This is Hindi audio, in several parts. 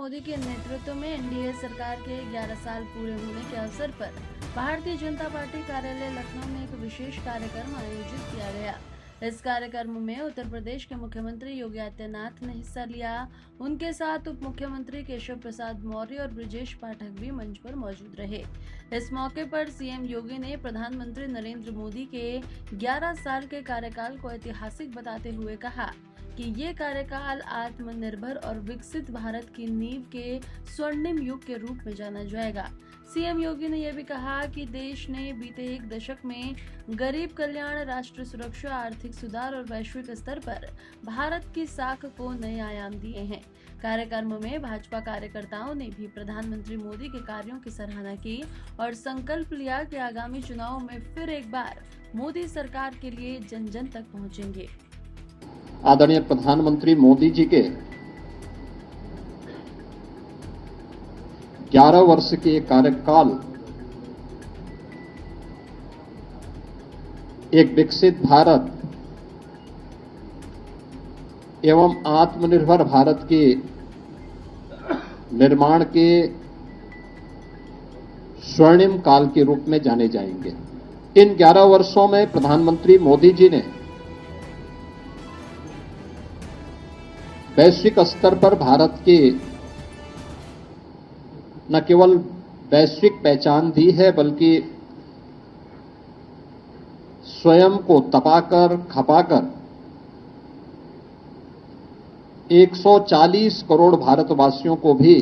मोदी के नेतृत्व में एनडीए सरकार के 11 साल पूरे होने के अवसर पर भारतीय जनता पार्टी कार्यालय लखनऊ में एक विशेष कार्यक्रम आयोजित किया गया। इस कार्यक्रम में उत्तर प्रदेश के मुख्यमंत्री योगी आदित्यनाथ ने हिस्सा लिया। उनके साथ उप मुख्यमंत्री केशव प्रसाद मौर्य और ब्रजेश पाठक भी मंच पर मौजूद रहे। इस मौके पर सीएम योगी ने प्रधानमंत्री नरेंद्र मोदी के 11 साल के कार्यकाल को ऐतिहासिक बताते हुए कहा कि ये कार्यकाल आत्मनिर्भर और विकसित भारत की नींव के स्वर्णिम युग के रूप में जाना जाएगा। सीएम योगी ने यह भी कहा कि देश ने बीते एक दशक में गरीब कल्याण, राष्ट्र सुरक्षा, आर्थिक सुधार और वैश्विक स्तर पर भारत की साख को नए आयाम दिए हैं। कार्यक्रम में भाजपा कार्यकर्ताओं ने भी प्रधानमंत्री मोदी के कार्यों की सराहना की और संकल्प लिया कि आगामी चुनावों में फिर एक बार मोदी सरकार के लिए जन जन तक पहुंचेंगे। आदरणीय प्रधानमंत्री मोदी जी के 11 वर्ष के कार्यकाल एक विकसित भारत एवं आत्मनिर्भर भारत के निर्माण के स्वर्णिम काल के रूप में जाने जाएंगे। इन 11 वर्षों में प्रधानमंत्री मोदी जी ने वैश्विक स्तर पर भारत के न केवल वैश्विक पहचान दी है, बल्कि स्वयं को तपाकर खपाकर 140 करोड़ भारतवासियों को भी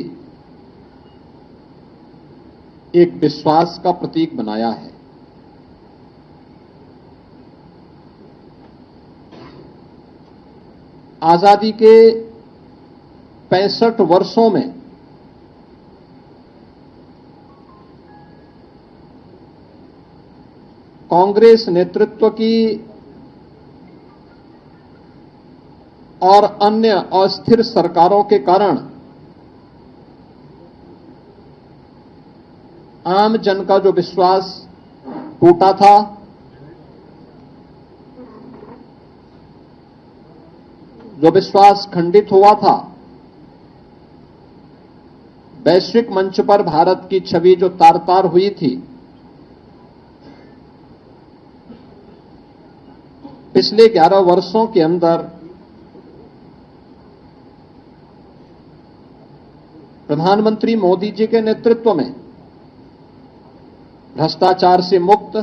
एक विश्वास का प्रतीक बनाया है। आजादी के 65 वर्षों में कांग्रेस नेतृत्व की और अन्य अस्थिर सरकारों के कारण आम जन का जो विश्वास टूटा था, जो विश्वास खंडित हुआ था, वैश्विक मंच पर भारत की छवि जो तार-तार हुई थी, पिछले 11 वर्षों के अंदर प्रधानमंत्री मोदी जी के नेतृत्व में भ्रष्टाचार से मुक्त,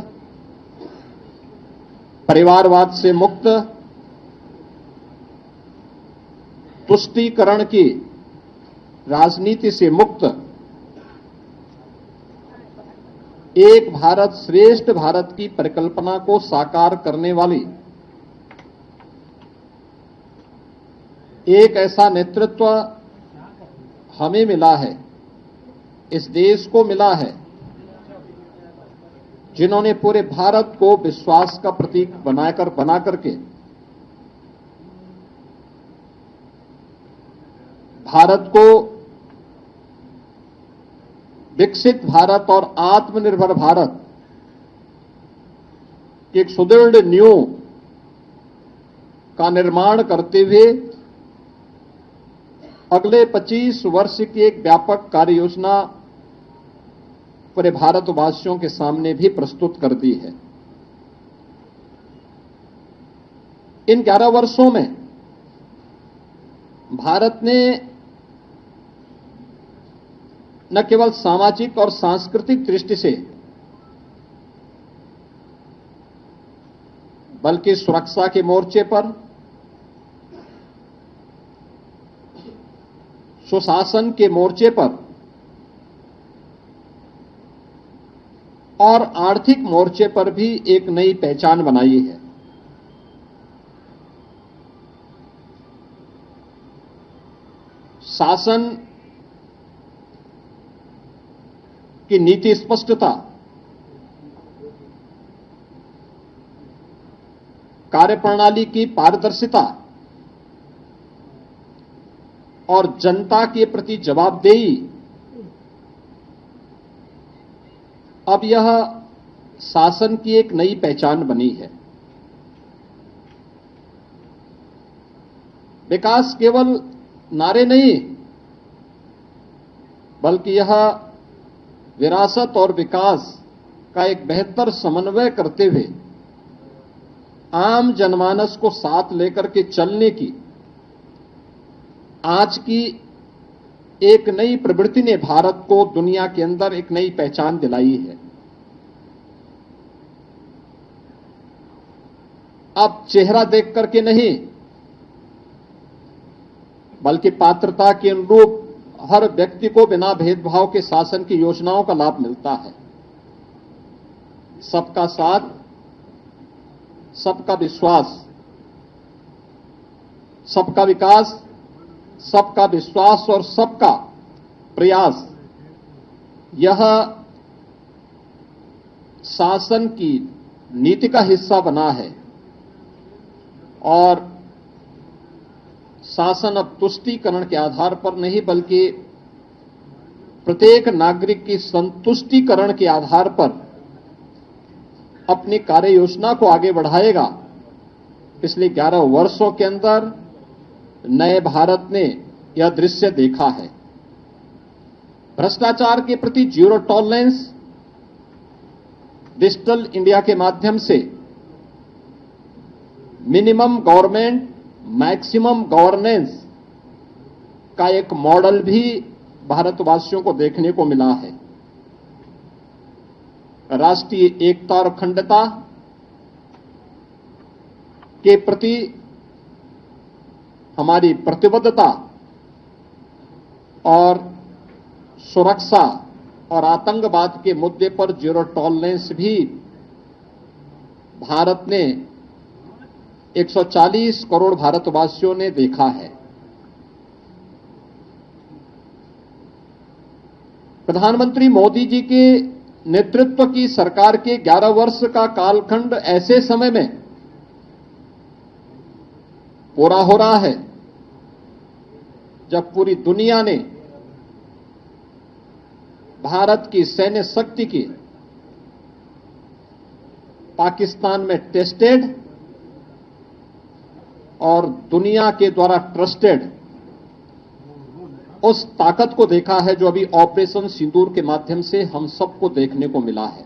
परिवारवाद से मुक्त, तुष्टीकरण की राजनीति से मुक्त एक भारत श्रेष्ठ भारत की परिकल्पना को साकार करने वाली एक ऐसा नेतृत्व हमें मिला है, इस देश को मिला है, जिन्होंने पूरे भारत को विश्वास का प्रतीक बना करके भारत को विकसित भारत और आत्मनिर्भर भारत की एक सुदृढ़ नींव का निर्माण करते हुए अगले 25 वर्ष की एक व्यापक कार्य योजना पूरे भारतवासियों के सामने भी प्रस्तुत कर दी है। इन 11 वर्षों में भारत ने न केवल सामाजिक और सांस्कृतिक दृष्टि से, बल्कि सुरक्षा के मोर्चे पर, सुशासन के मोर्चे पर और आर्थिक मोर्चे पर भी एक नई पहचान बनाई है। शासन की नीति स्पष्टता, कार्यप्रणाली की पारदर्शिता और जनता के प्रति जवाबदेही अब यह शासन की एक नई पहचान बनी है। विकास केवल नारे नहीं, बल्कि यह विरासत और विकास का एक बेहतर समन्वय करते हुए आम जनमानस को साथ लेकर के चलने की आज की एक नई प्रवृत्ति ने भारत को दुनिया के अंदर एक नई पहचान दिलाई है। अब चेहरा देख करके नहीं, बल्कि पात्रता के अनुरूप हर व्यक्ति को बिना भेदभाव के शासन की योजनाओं का लाभ मिलता है। सबका साथ, सबका विश्वास, सबका विकास, सबका विश्वास और सबका प्रयास, यह शासन की नीति का हिस्सा बना है। और शासन अब तुष्टीकरण के आधार पर नहीं, बल्कि प्रत्येक नागरिक की संतुष्टीकरण के आधार पर अपनी कार्य योजना को आगे बढ़ाएगा। पिछले 11 वर्षों के अंदर नए भारत ने यह दृश्य देखा है। भ्रष्टाचार के प्रति जीरो टॉलरेंस, डिजिटल इंडिया के माध्यम से मिनिमम गवर्नमेंट मैक्सिमम गवर्नेंस का एक मॉडल भी भारतवासियों को देखने को मिला है। राष्ट्रीय एकता और अखंडता के प्रति हमारी प्रतिबद्धता और सुरक्षा और आतंकवाद के मुद्दे पर जीरो टॉलरेंस भी भारत ने 140 करोड़ भारतवासियों ने देखा है। प्रधानमंत्री मोदी जी के नेतृत्व की सरकार के 11 वर्ष का कालखंड ऐसे समय में पूरा हो रहा है जब पूरी दुनिया ने भारत की सैन्य शक्ति की पाकिस्तान में टेस्टेड और दुनिया के द्वारा ट्रस्टेड उस ताकत को देखा है जो अभी ऑपरेशन सिंदूर के माध्यम से हम सबको देखने को मिला है।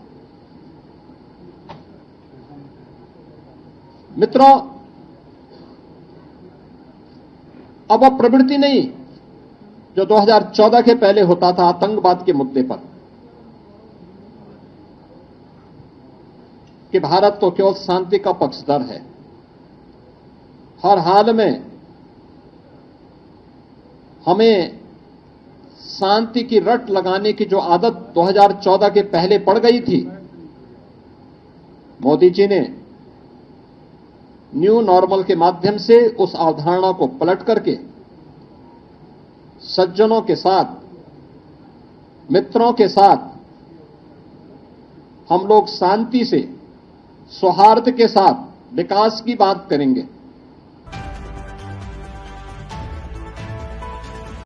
मित्रों, अब वह प्रवृत्ति नहीं जो 2014 के पहले होता था आतंकवाद के मुद्दे पर कि भारत तो केवल शांति का पक्षधर है, हर हाल में हमें शांति की रट लगाने की जो आदत 2014 के पहले पड़ गई थी, मोदी जी ने न्यू नॉर्मल के माध्यम से उस अवधारणा को पलट करके सज्जनों के साथ, मित्रों के साथ हम लोग शांति से, सौहार्द के साथ विकास की बात करेंगे।